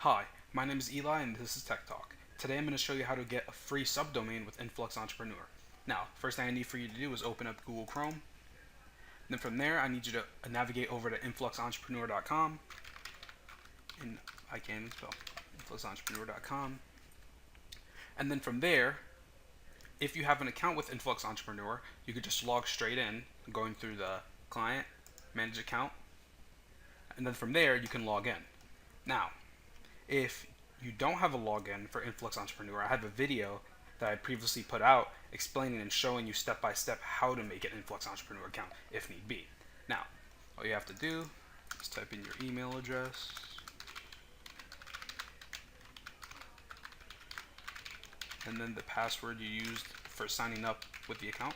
Hi, my name is Eli and this is Tech Talk. Today I'm going to show you how to get a free subdomain with Influx Entrepreneur. Now, first thing I need for you to do is open up Google Chrome. Then from there, I need you to navigate over to influxentrepreneur.com. And I can't even spell influxentrepreneur.com. And then from there, if you have an account with Influx Entrepreneur, you could just log straight in, going through the client, manage account, and then from there you can log in. Now, if you don't have a login for Influx Entrepreneur, I have a video that I previously put out explaining and showing you step by step how to make an Influx Entrepreneur account if need be. Now, all you have to do is type in your email address, and then the password you used for signing up with the account.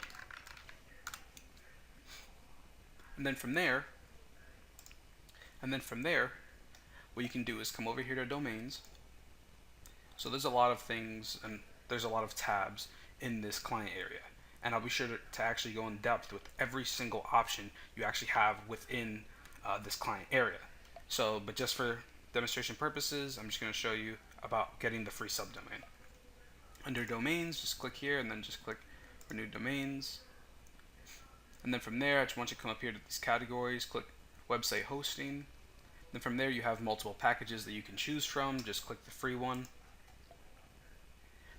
And then from there, what you can do is come over here to domains. So there's a lot of things and there's a lot of tabs in this client area, and I'll be sure to actually go in depth with every single option you actually have within this client area. So, but just for demonstration purposes, I'm just going to show you about getting the free subdomain. Under domains, just click here and then just click renew domains. And then from there, I just want you to come up here to these categories, click website hosting. Then from there, you have multiple packages that you can choose from. Just click the free one.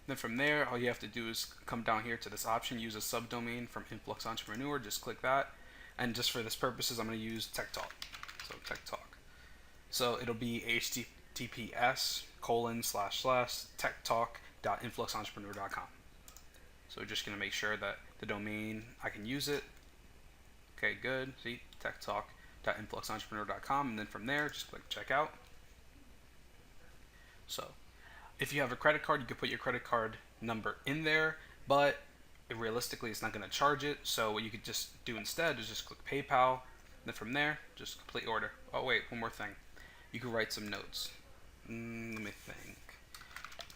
Then from there, all you have to do is come down here to this option, use a subdomain from Influx Entrepreneur. Just click that. And just for this purposes, I'm going to use Tech Talk. So Tech Talk. So it'll be https://techtalk.influxentrepreneur.com. So we're just going to make sure that the domain, I can use it. Okay, good. See, techtalk.influxentrepreneur.com, and then from there, just click checkout. So if you have a credit card, you can put your credit card number in there, but realistically, it's not going to charge it. So what you could just do instead is just click PayPal. And then from there, just complete order. Oh wait, one more thing. You can write some notes. Let me think.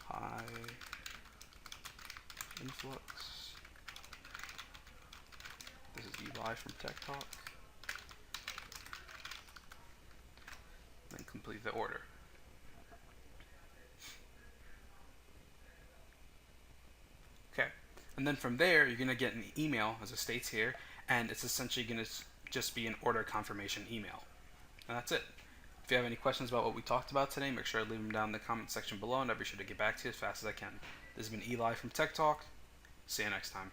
Hi, Influx. This is Eli from Tech Talk. Then complete the order. Okay, and then from there, you're going to get an email, as it states here, and it's essentially going to just be an order confirmation email. And that's it. If you have any questions about what we talked about today, make sure to leave them down in the comment section below, and I'll be sure to get back to you as fast as I can. This has been Eli from Tech Talk. See you next time.